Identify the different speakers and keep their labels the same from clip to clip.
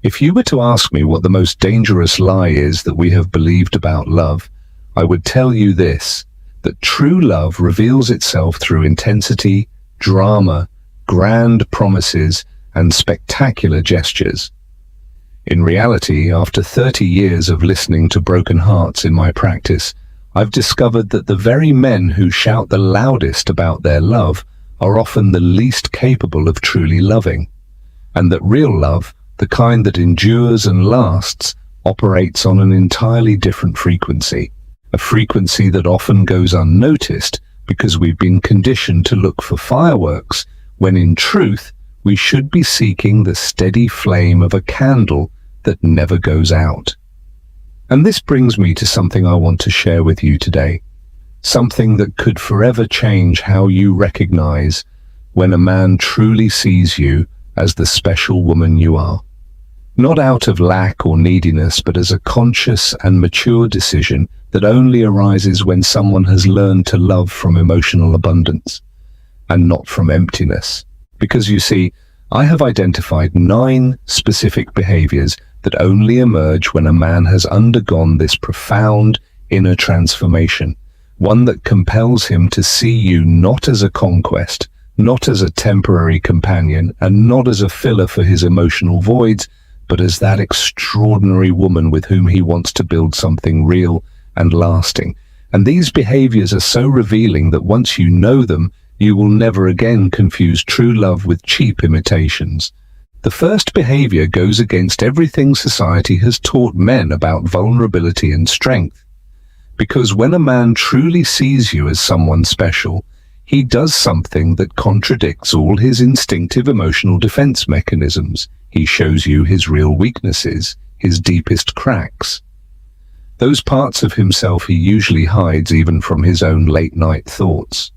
Speaker 1: If you were to ask me what the most dangerous lie is that we have believed about love, I would tell you this, that true love reveals itself through intensity, drama, grand promises, and spectacular gestures. In reality, after 30 years of listening to broken hearts in my practice, I've discovered that the very men who shout the loudest about their love are often the least capable of truly loving, and that real love, the kind that endures and lasts, operates on an entirely different frequency, a frequency that often goes unnoticed because we've been conditioned to look for fireworks, when in truth we should be seeking the steady flame of a candle that never goes out. And this brings me to something I want to share with you today, something that could forever change how you recognize when a man truly sees you as the special woman you are. Not out of lack or neediness, but as a conscious and mature decision that only arises when someone has learned to love from emotional abundance and not from emptiness. Because you see, I have identified 9 specific behaviors that only emerge when a man has undergone this profound inner transformation, one that compels him to see you not as a conquest, not as a temporary companion, and not as a filler for his emotional voids, but as that extraordinary woman with whom he wants to build something real and lasting. And these behaviors are so revealing that once you know them, you will never again confuse true love with cheap imitations. The first behavior goes against everything society has taught men about vulnerability and strength. Because when a man truly sees you as someone special, he does something that contradicts all his instinctive emotional defense mechanisms. He shows you his real weaknesses, his deepest cracks. Those parts of himself he usually hides even from his own late-night thoughts.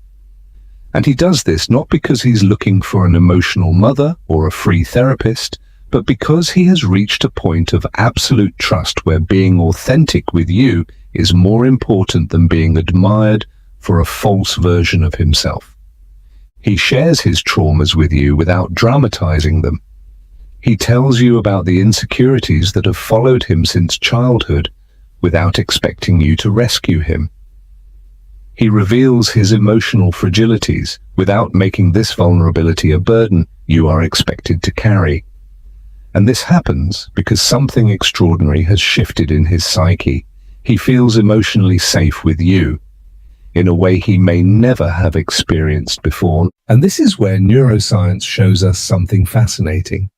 Speaker 1: And he does this not because he's looking for an emotional mother or a free therapist, but because he has reached a point of absolute trust where being authentic with you is more important than being admired for a false version of himself. He shares his traumas with you without dramatizing them. He tells you about the insecurities that have followed him since childhood without expecting you to rescue him. He reveals his emotional fragilities without making this vulnerability a burden you are expected to carry. And this happens because something extraordinary has shifted in his psyche. He feels emotionally safe with you in a way he may never have experienced before. And this is where neuroscience shows us something fascinating.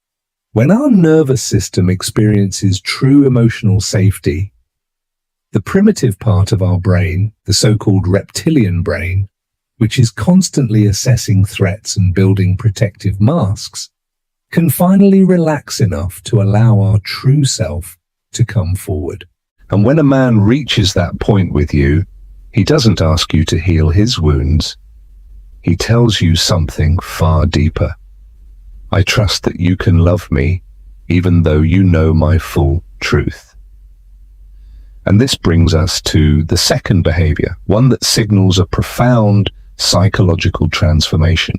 Speaker 1: When our nervous system experiences true emotional safety, the primitive part of our brain, the so-called reptilian brain, which is constantly assessing threats and building protective masks, can finally relax enough to allow our true self to come forward. And when a man reaches that point with you, he doesn't ask you to heal his wounds. He tells you something far deeper. I trust that you can love me, even though you know my full truth. And this brings us to the second behavior, one that signals a profound psychological transformation,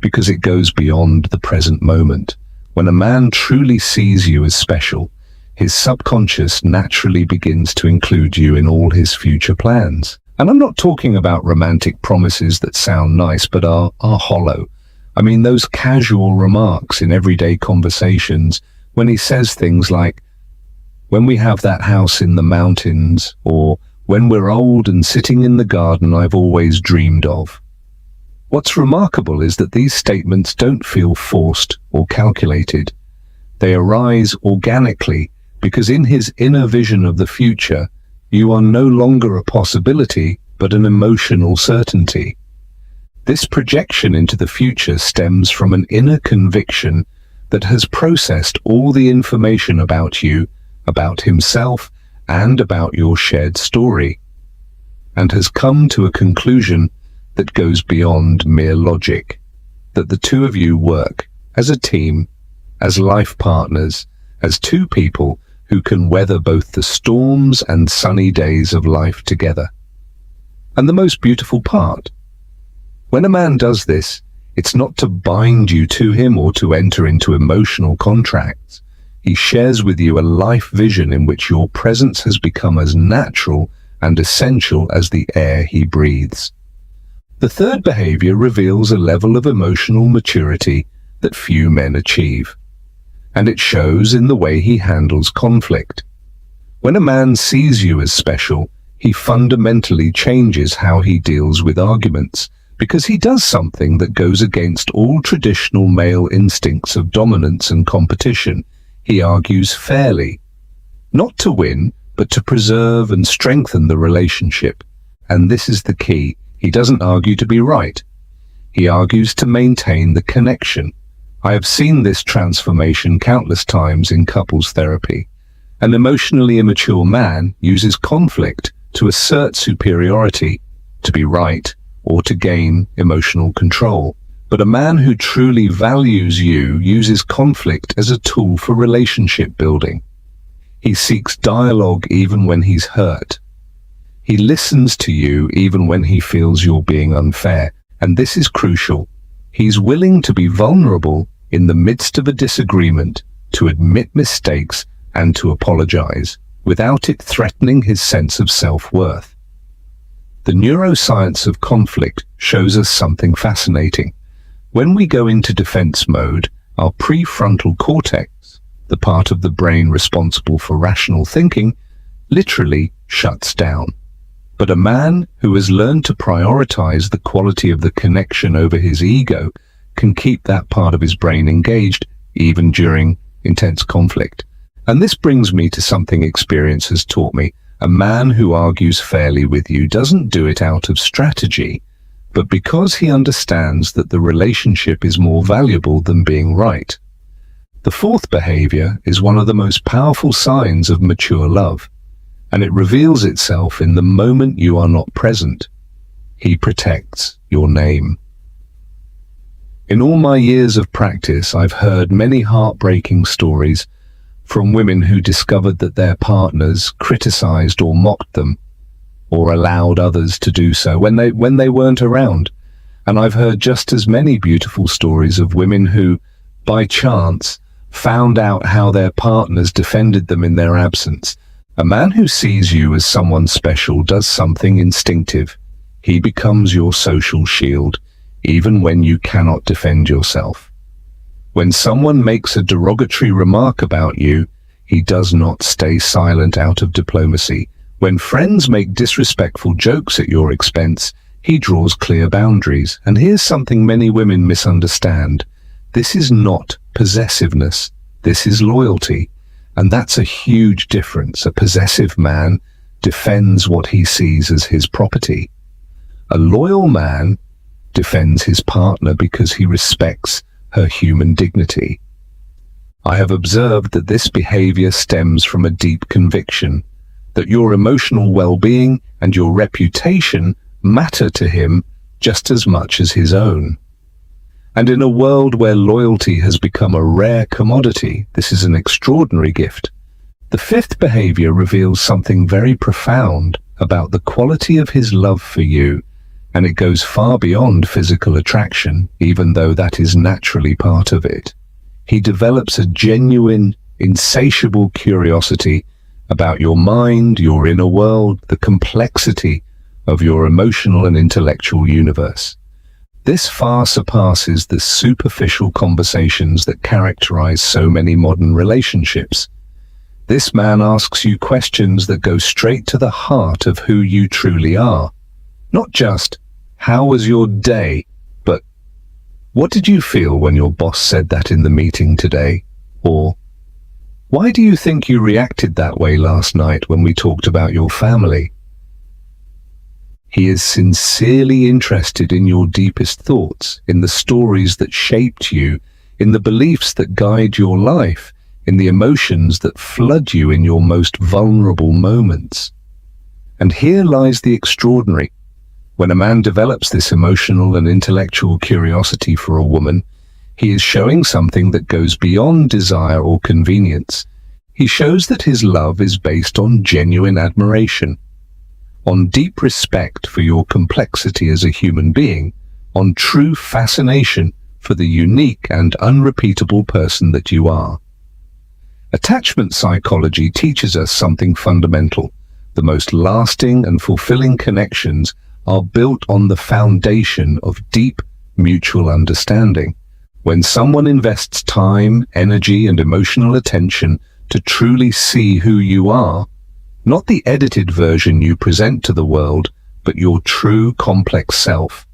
Speaker 1: because it goes beyond the present moment. When a man truly sees you as special, his subconscious naturally begins to include you in all his future plans. And I'm not talking about romantic promises that sound nice but are hollow. I mean those casual remarks in everyday conversations when he says things like, "When we have that house in the mountains," or "When we're old and sitting in the garden I've always dreamed of." What's remarkable is that these statements don't feel forced or calculated. They arise organically because in his inner vision of the future, you are no longer a possibility, but an emotional certainty. This projection into the future stems from an inner conviction that has processed all the information about you, about himself, and about your shared story, and has come to a conclusion that goes beyond mere logic, that the two of you work as a team, as life partners, as two people who can weather both the storms and sunny days of life together. And the most beautiful part, when a man does this, it's not to bind you to him or to enter into emotional contracts. He shares with you a life vision in which your presence has become as natural and essential as the air he breathes. The third behavior reveals a level of emotional maturity that few men achieve, and it shows in the way he handles conflict. When a man sees you as special, he fundamentally changes how he deals with arguments, because he does something that goes against all traditional male instincts of dominance and competition. He argues fairly, not to win, but to preserve and strengthen the relationship. And this is the key. He doesn't argue to be right. He argues to maintain the connection. I have seen this transformation countless times in couples therapy. An emotionally immature man uses conflict to assert superiority, to be right, or to gain emotional control. But a man who truly values you uses conflict as a tool for relationship building. He seeks dialogue even when he's hurt. He listens to you even when he feels you're being unfair. And this is crucial. He's willing to be vulnerable in the midst of a disagreement, to admit mistakes and to apologize, without it threatening his sense of self-worth. The neuroscience of conflict shows us something fascinating. When we go into defense mode, our prefrontal cortex, the part of the brain responsible for rational thinking, literally shuts down. But a man who has learned to prioritize the quality of the connection over his ego can keep that part of his brain engaged even during intense conflict. And this brings me to something experience has taught me. A man who argues fairly with you doesn't do it out of strategy, but because he understands that the relationship is more valuable than being right. The fourth behavior is one of the most powerful signs of mature love, and it reveals itself in the moment you are not present. He protects your name. In all my years of practice, I've heard many heartbreaking stories from women who discovered that their partners criticized or mocked them, or allowed others to do so when they weren't around. And I've heard just as many beautiful stories of women who, by chance, found out how their partners defended them in their absence. A man who sees you as someone special does something instinctive. He becomes your social shield, even when you cannot defend yourself. When someone makes a derogatory remark about you, he does not stay silent out of diplomacy. When friends make disrespectful jokes at your expense, he draws clear boundaries. And here's something many women misunderstand. This is not possessiveness. This is loyalty. And that's a huge difference. A possessive man defends what he sees as his property. A loyal man defends his partner because he respects her human dignity. I have observed that this behavior stems from a deep conviction that your emotional well-being and your reputation matter to him just as much as his own. And in a world where loyalty has become a rare commodity, this is an extraordinary gift. The fifth behavior reveals something very profound about the quality of his love for you, and it goes far beyond physical attraction, even though that is naturally part of it. He develops a genuine, insatiable curiosity about your mind, your inner world, the complexity of your emotional and intellectual universe. This far surpasses the superficial conversations that characterize so many modern relationships. This man asks you questions that go straight to the heart of who you truly are. Not just, "How was your day?" but, "What did you feel when your boss said that in the meeting today?" Or, "Why do you think you reacted that way last night when we talked about your family?" He is sincerely interested in your deepest thoughts, in the stories that shaped you, in the beliefs that guide your life, in the emotions that flood you in your most vulnerable moments. And here lies the extraordinary. When a man develops this emotional and intellectual curiosity for a woman, he is showing something that goes beyond desire or convenience. He shows that his love is based on genuine admiration, on deep respect for your complexity as a human being, on true fascination for the unique and unrepeatable person that you are. Attachment psychology teaches us something fundamental. The most lasting and fulfilling connections are built on the foundation of deep mutual understanding. When someone invests time, energy, and emotional attention to truly see who you are, not the edited version you present to the world, but your true complex self,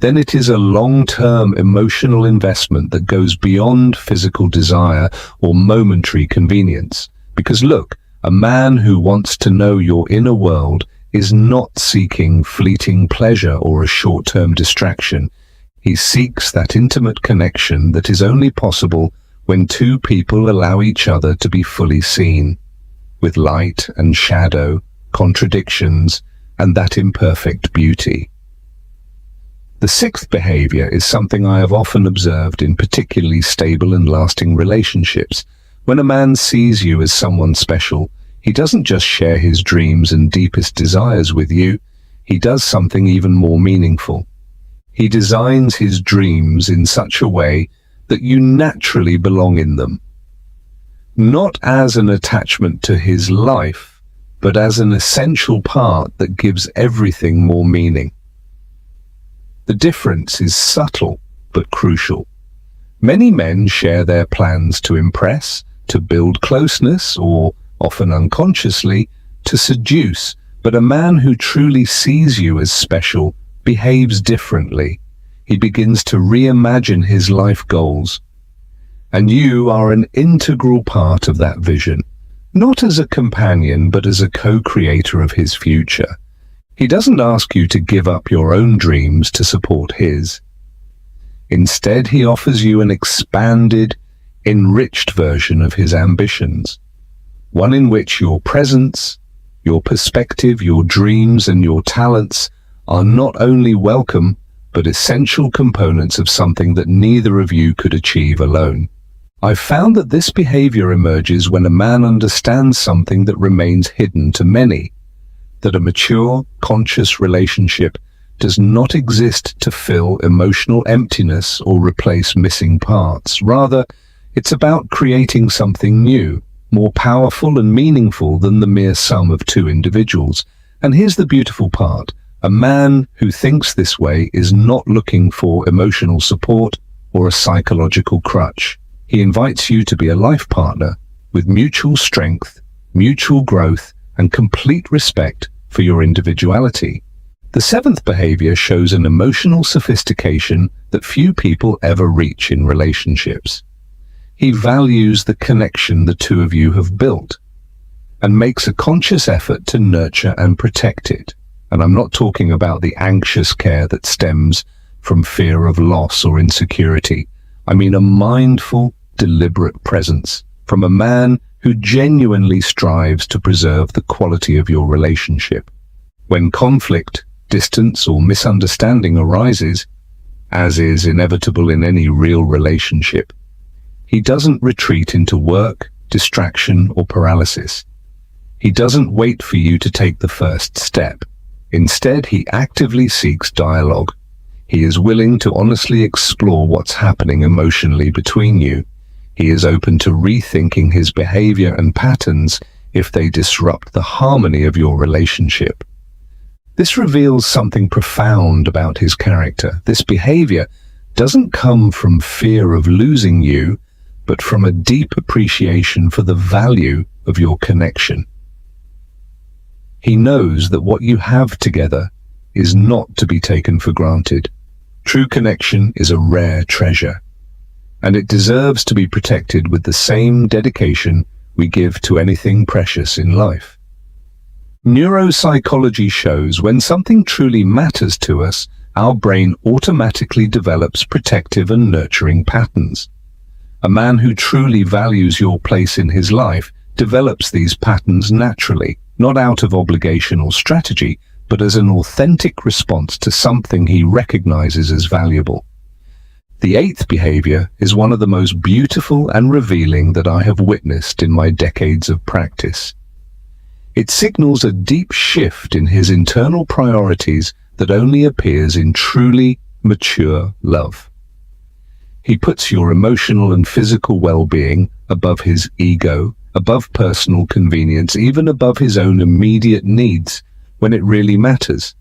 Speaker 1: then it is a long-term emotional investment that goes beyond physical desire or momentary convenience. Because look, a man who wants to know your inner world is not seeking fleeting pleasure or a short-term distraction. He seeks that intimate connection that is only possible when two people allow each other to be fully seen, with light and shadow, contradictions, and that imperfect beauty. The sixth behavior is something I have often observed in particularly stable and lasting relationships. When a man sees you as someone special, he doesn't just share his dreams and deepest desires with you, he does something even more meaningful. He designs his dreams in such a way that you naturally belong in them. Not as an attachment to his life, but as an essential part that gives everything more meaning. The difference is subtle but crucial. Many men share their plans to impress, to build closeness, or, often unconsciously, to seduce, but a man who truly sees you as special behaves differently. He begins to reimagine his life goals. And you are an integral part of that vision, not as a companion, but as a co-creator of his future. He doesn't ask you to give up your own dreams to support his. Instead, he offers you an expanded, enriched version of his ambitions, one in which your presence, your perspective, your dreams, and your talents are not only welcome, but essential components of something that neither of you could achieve alone. I've found that this behavior emerges when a man understands something that remains hidden to many, that a mature, conscious relationship does not exist to fill emotional emptiness or replace missing parts. Rather, it's about creating something new, more powerful and meaningful than the mere sum of two individuals. And here's the beautiful part. A man who thinks this way is not looking for emotional support or a psychological crutch. He invites you to be a life partner with mutual strength, mutual growth, and complete respect for your individuality. The seventh behavior shows an emotional sophistication that few people ever reach in relationships. He values the connection the two of you have built and makes a conscious effort to nurture and protect it. And I'm not talking about the anxious care that stems from fear of loss or insecurity. I mean a mindful, deliberate presence from a man who genuinely strives to preserve the quality of your relationship. When conflict, distance, or misunderstanding arises, as is inevitable in any real relationship, he doesn't retreat into work, distraction, or paralysis. He doesn't wait for you to take the first step. Instead, he actively seeks dialogue. He is willing to honestly explore what's happening emotionally between you. He is open to rethinking his behavior and patterns if they disrupt the harmony of your relationship. This reveals something profound about his character. This behavior doesn't come from fear of losing you, but from a deep appreciation for the value of your connection. He knows that what you have together is not to be taken for granted. True connection is a rare treasure, and it deserves to be protected with the same dedication we give to anything precious in life. Neuropsychology shows when something truly matters to us, our brain automatically develops protective and nurturing patterns. A man who truly values your place in his life develops these patterns naturally, not out of obligation or strategy, but as an authentic response to something he recognizes as valuable. The eighth behavior is one of the most beautiful and revealing that I have witnessed in my decades of practice. It signals a deep shift in his internal priorities that only appears in truly mature love. He puts your emotional and physical well-being above his ego, above personal convenience, even above his own immediate needs when it really matters.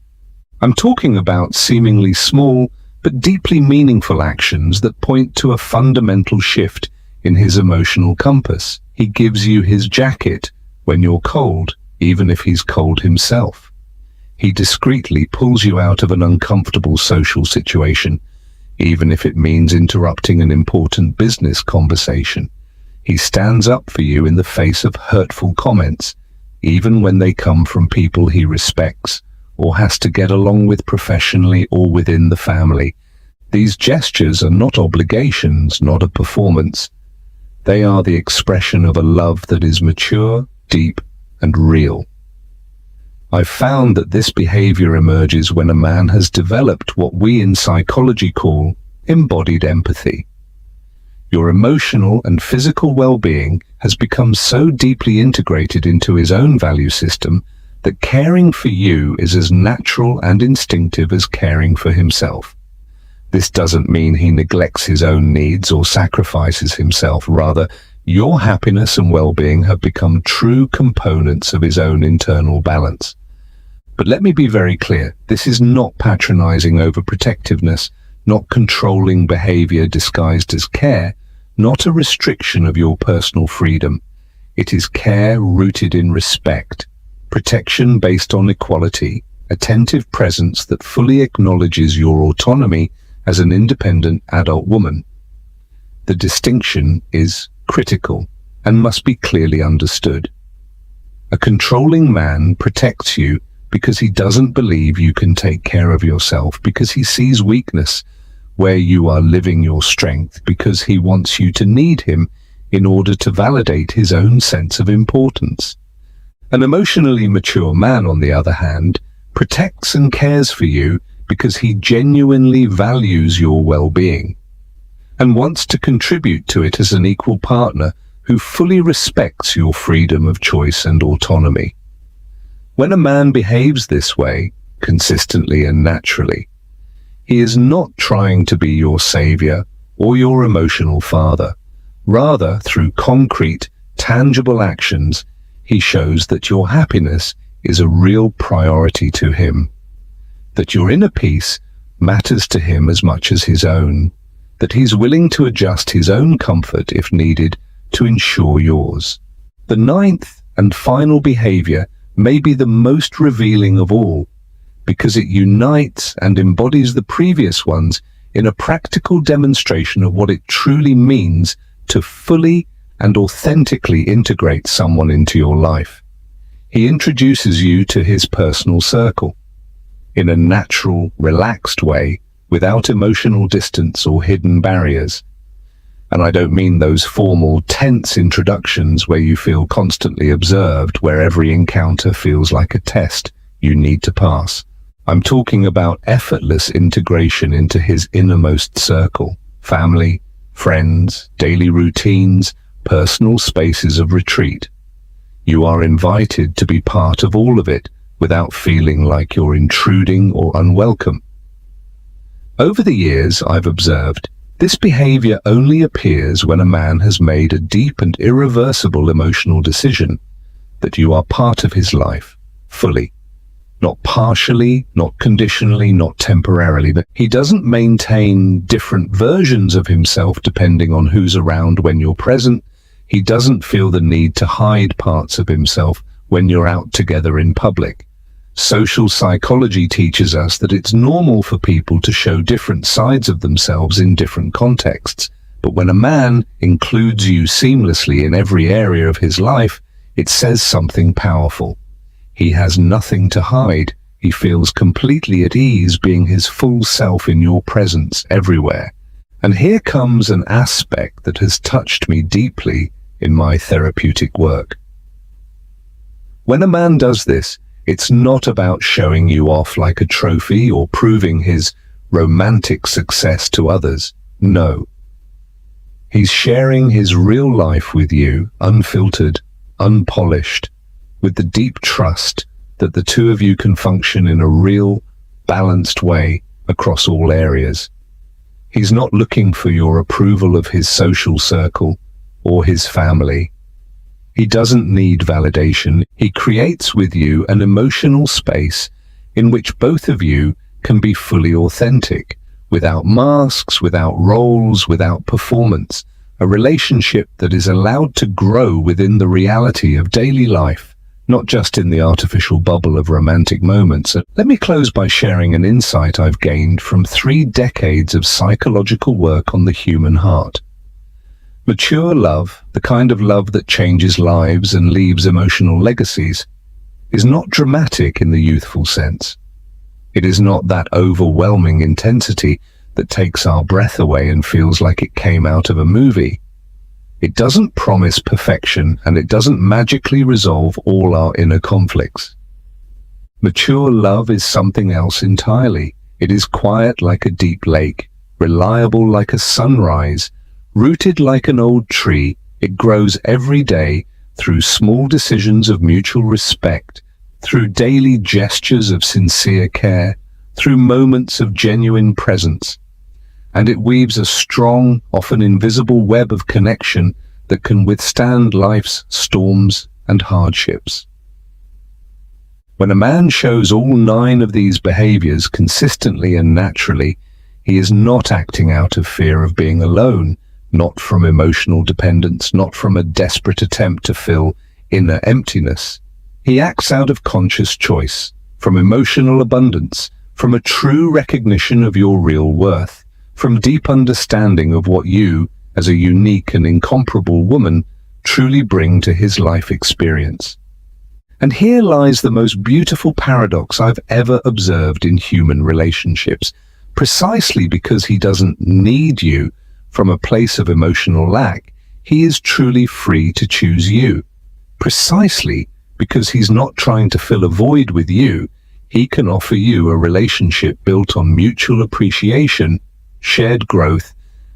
Speaker 1: I'm talking about seemingly small but deeply meaningful actions that point to a fundamental shift in his emotional compass. He gives you his jacket when you're cold, even if he's cold himself. He discreetly pulls you out of an uncomfortable social situation, even if it means interrupting an important business conversation. He stands up for you in the face of hurtful comments, even when they come from people he respects or has to get along with professionally or within the family. These gestures are not obligations, not a performance. They are the expression of a love that is mature, deep, and real. I've found that this behavior emerges when a man has developed what we in psychology call embodied empathy. Your emotional and physical well-being has become so deeply integrated into his own value system that caring for you is as natural and instinctive as caring for himself. This doesn't mean he neglects his own needs or sacrifices himself. Rather, your happiness and well-being have become true components of his own internal balance. But let me be very clear, this is not patronizing overprotectiveness, not controlling behavior disguised as care, not a restriction of your personal freedom. It is care rooted in respect, protection based on equality, attentive presence that fully acknowledges your autonomy as an independent adult woman. The distinction is critical and must be clearly understood. A controlling man protects you because he doesn't believe you can take care of yourself, because he sees weakness where you are living your strength, because he wants you to need him in order to validate his own sense of importance. An emotionally mature man, on the other hand, protects and cares for you because he genuinely values your well-being and wants to contribute to it as an equal partner who fully respects your freedom of choice and autonomy. When a man behaves this way, consistently and naturally, he is not trying to be your savior or your emotional father. Rather, through concrete, tangible actions, he shows that your happiness is a real priority to him, that your inner peace matters to him as much as his own, that he's willing to adjust his own comfort if needed to ensure yours. The ninth and final behavior may be the most revealing of all, because it unites and embodies the previous ones in a practical demonstration of what it truly means to fully and authentically integrate someone into your life. He introduces you to his personal circle in a natural, relaxed way, without emotional distance or hidden barriers. And I don't mean those formal, tense introductions where you feel constantly observed, where every encounter feels like a test you need to pass. I'm talking about effortless integration into his innermost circle, family, friends, daily routines, personal spaces of retreat. You are invited to be part of all of it without feeling like you're intruding or unwelcome. Over the years, I've observed this behavior only appears when a man has made a deep and irreversible emotional decision that you are part of his life, fully. Not partially, not conditionally, not temporarily, but he doesn't maintain different versions of himself depending on who's around when you're present. He doesn't feel the need to hide parts of himself when you're out together in public. Social psychology teaches us that it's normal for people to show different sides of themselves in different contexts, but when a man includes you seamlessly in every area of his life, it says something powerful. He has nothing to hide. He feels completely at ease being his full self in your presence everywhere. And here comes an aspect that has touched me deeply in my therapeutic work. When a man does this, it's not about showing you off like a trophy or proving his romantic success to others. No. He's sharing his real life with you, unfiltered, unpolished, with the deep trust that the two of you can function in a real, balanced way across all areas. He's not looking for your approval of his social circle or his family. He doesn't need validation. He creates with you an emotional space in which both of you can be fully authentic, without masks, without roles, without performance. A relationship that is allowed to grow within the reality of daily life, not just in the artificial bubble of romantic moments. Let me close by sharing an insight I've gained from 3 decades of psychological work on the human heart. Mature love, the kind of love that changes lives and leaves emotional legacies, is not dramatic in the youthful sense. It is not that overwhelming intensity that takes our breath away and feels like it came out of a movie. It doesn't promise perfection, and it doesn't magically resolve all our inner conflicts. Mature love is something else entirely. It is quiet like a deep lake, reliable like a sunrise, rooted like an old tree. It grows every day through small decisions of mutual respect, through daily gestures of sincere care, through moments of genuine presence. And it weaves a strong, often invisible web of connection that can withstand life's storms and hardships. When a man shows all 9 of these behaviors consistently and naturally, he is not acting out of fear of being alone, not from emotional dependence, not from a desperate attempt to fill inner emptiness. He acts out of conscious choice, from emotional abundance, from a true recognition of your real worth, from deep understanding of what you, as a unique and incomparable woman, truly bring to his life experience. And here lies the most beautiful paradox I've ever observed in human relationships. Precisely because he doesn't need you from a place of emotional lack, he is truly free to choose you. Precisely because he's not trying to fill a void with you, he can offer you a relationship built on mutual appreciation, shared growth,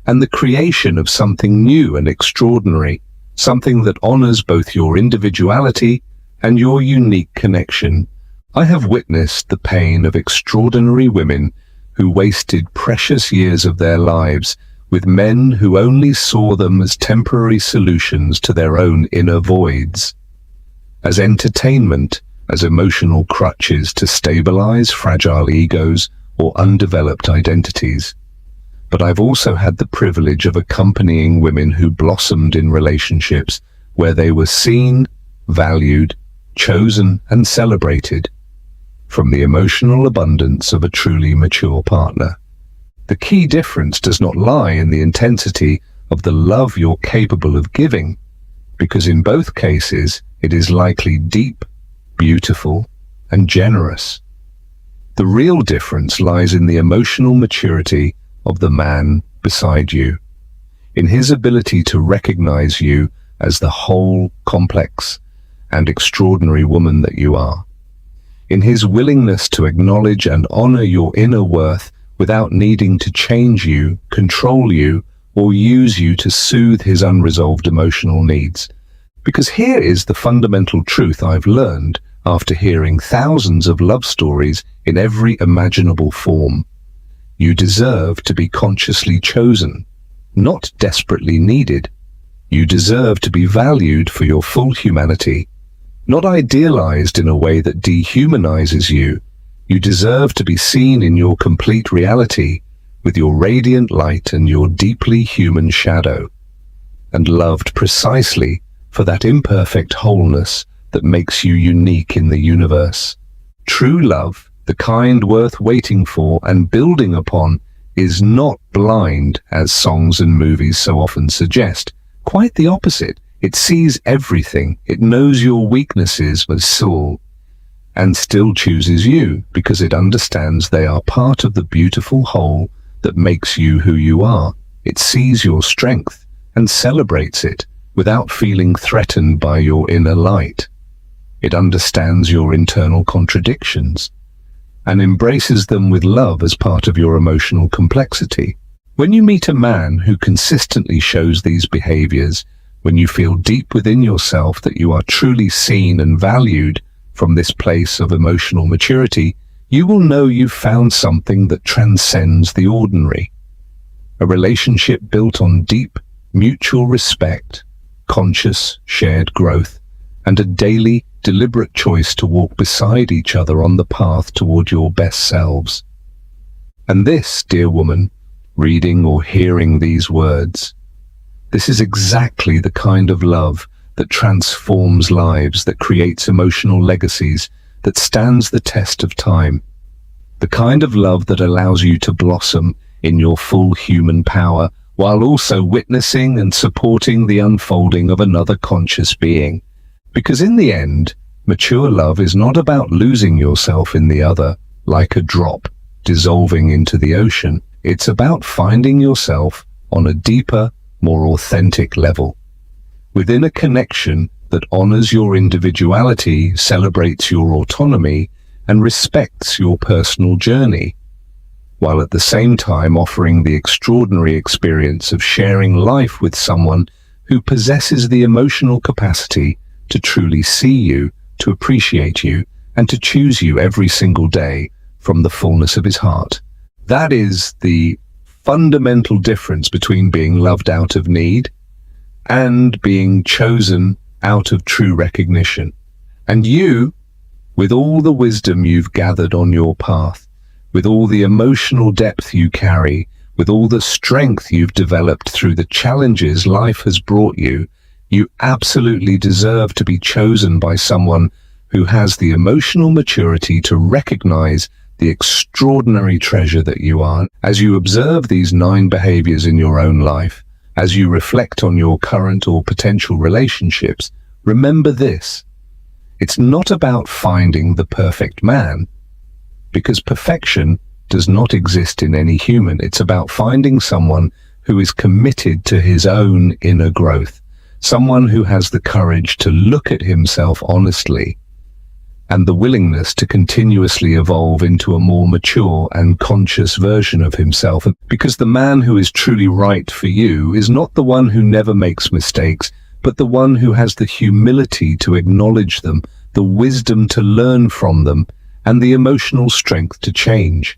Speaker 1: and the creation of something new and extraordinary, something that honors both your individuality and your unique connection. I have witnessed the pain of extraordinary women who wasted precious years of their lives with men who only saw them as temporary solutions to their own inner voids, as entertainment, as emotional crutches to stabilize fragile egos or undeveloped identities. But I've also had the privilege of accompanying women who blossomed in relationships where they were seen, valued, chosen, and celebrated from the emotional abundance of a truly mature partner. The key difference does not lie in the intensity of the love you're capable of giving, because in both cases it is likely deep, beautiful, and generous. The real difference lies in the emotional maturity of the man beside you, in his ability to recognize you as the whole, complex, and extraordinary woman that you are, in his willingness to acknowledge and honor your inner worth without needing to change you, control you, or use you to soothe his unresolved emotional needs. Because here is the fundamental truth I've learned after hearing thousands of love stories in every imaginable form. You deserve to be consciously chosen, not desperately needed. You deserve to be valued for your full humanity, not idealized in a way that dehumanizes you. You deserve to be seen in your complete reality, with your radiant light and your deeply human shadow, and loved precisely for that imperfect wholeness that makes you unique in the universe. True love, the kind worth waiting for and building upon, is not blind, as songs and movies so often suggest. Quite the opposite. It sees everything. It knows your weaknesses with soul, and still chooses you because it understands they are part of the beautiful whole that makes you who you are. It sees your strength and celebrates it without feeling threatened by your inner light. It understands your internal contradictions and embraces them with love as part of your emotional complexity. When you meet a man who consistently shows these behaviors, when you feel deep within yourself that you are truly seen and valued from this place of emotional maturity, you will know you've found something that transcends the ordinary. A relationship built on deep, mutual respect, conscious, shared growth, and a daily, deliberate choice to walk beside each other on the path toward your best selves. And this, dear woman, reading or hearing these words, this is exactly the kind of love that transforms lives, that creates emotional legacies, that stands the test of time. The kind of love that allows you to blossom in your full human power, while also witnessing and supporting the unfolding of another conscious being. Because in the end, mature love is not about losing yourself in the other, like a drop dissolving into the ocean. It's about finding yourself on a deeper, more authentic level, within a connection that honors your individuality, celebrates your autonomy, and respects your personal journey, while at the same time offering the extraordinary experience of sharing life with someone who possesses the emotional capacity to truly see you, to appreciate you, and to choose you every single day from the fullness of his heart. That is the fundamental difference between being loved out of need and being chosen out of true recognition. And you, with all the wisdom you've gathered on your path, with all the emotional depth you carry, with all the strength you've developed through the challenges life has brought you, you absolutely deserve to be chosen by someone who has the emotional maturity to recognize the extraordinary treasure that you are. As you observe these 9 behaviors in your own life, as you reflect on your current or potential relationships, remember this: it's not about finding the perfect man, because perfection does not exist in any human. It's about finding someone who is committed to his own inner growth, someone who has the courage to look at himself honestly and the willingness to continuously evolve into a more mature and conscious version of himself. Because the man who is truly right for you is not the one who never makes mistakes, but the one who has the humility to acknowledge them, the wisdom to learn from them, and the emotional strength to change,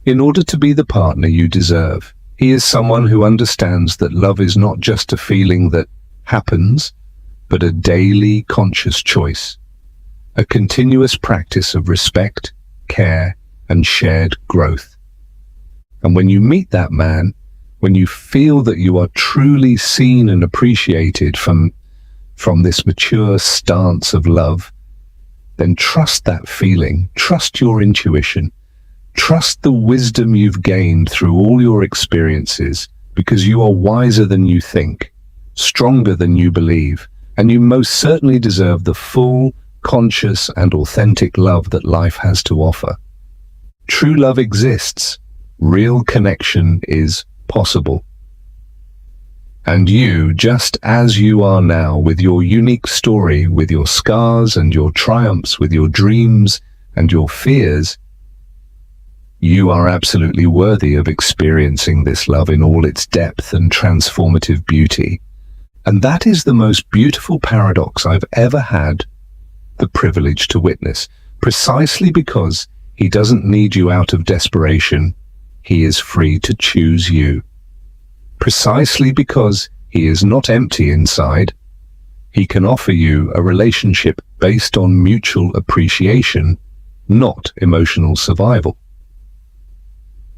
Speaker 1: in order to be the partner you deserve. He is someone who understands that love is not just a feeling that happens, but a daily conscious choice, a continuous practice of respect, care, and shared growth. And when you meet that man, when you feel that you are truly seen and appreciated from this mature stance of love, then trust that feeling, trust your intuition, trust the wisdom you've gained through all your experiences, because you are wiser than you think, stronger than you believe, and you most certainly deserve the full, conscious, and authentic love that life has to offer. True love exists. Real connection is possible. And you, just as you are now, with your unique story, with your scars and your triumphs, with your dreams and your fears, you are absolutely worthy of experiencing this love in all its depth and transformative beauty. And that is the most beautiful paradox I've ever had the privilege to witness, precisely because he doesn't need you out of desperation. He is free to choose you. Precisely because he is not empty inside, he can offer you a relationship based on mutual appreciation, not emotional survival.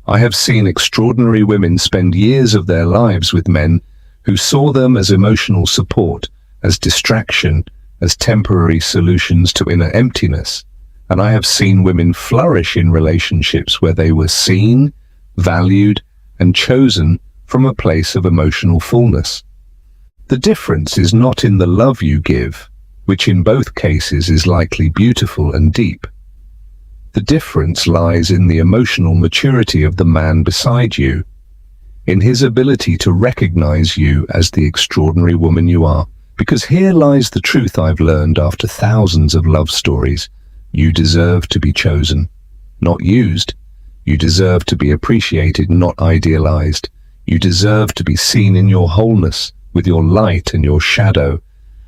Speaker 1: I have seen extraordinary women spend years of their lives with men who saw them as emotional support, as distraction, as temporary solutions to inner emptiness. And I have seen women flourish in relationships where they were seen, valued, and chosen from a place of emotional fullness. The difference is not in the love you give, which in both cases is likely beautiful and deep. The difference lies in the emotional maturity of the man beside you, in his ability to recognize you as the extraordinary woman you are. Because here lies the truth I've learned after thousands of love stories. You deserve to be chosen, not used. You deserve to be appreciated, not idealized. You deserve to be seen in your wholeness, with your light and your shadow,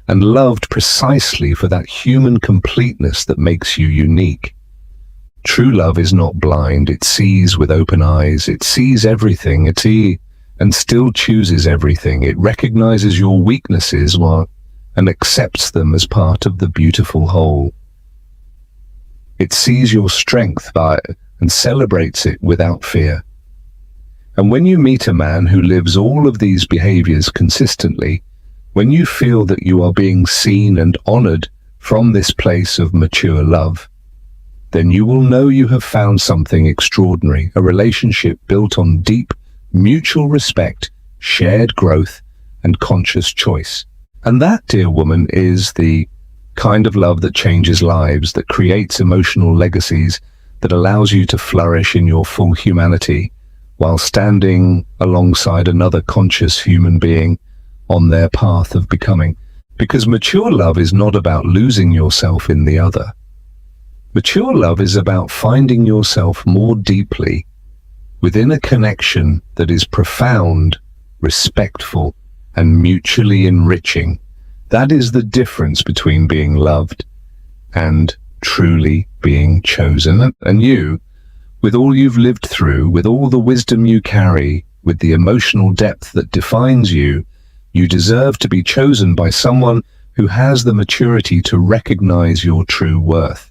Speaker 1: and loved precisely for that human completeness that makes you unique. True love is not blind. It sees with open eyes. It sees everything. and still chooses everything. It recognizes your weaknesses and accepts them as part of the beautiful whole. It sees your strength and celebrates it without fear. And when you meet a man who lives all of these behaviors consistently, when you feel that you are being seen and honored from this place of mature love, then you will know you have found something extraordinary, a relationship built on deep, mutual respect, shared growth, and conscious choice. And that, dear woman, is the kind of love that changes lives, that creates emotional legacies, that allows you to flourish in your full humanity, while standing alongside another conscious human being on their path of becoming. Because mature love is not about losing yourself in the other. Mature love is about finding yourself more deeply within a connection that is profound, respectful, and mutually enriching. That is the difference between being loved and truly being chosen. And you, with all you've lived through, with all the wisdom you carry, with the emotional depth that defines you, you deserve to be chosen by someone who has the maturity to recognize your true worth.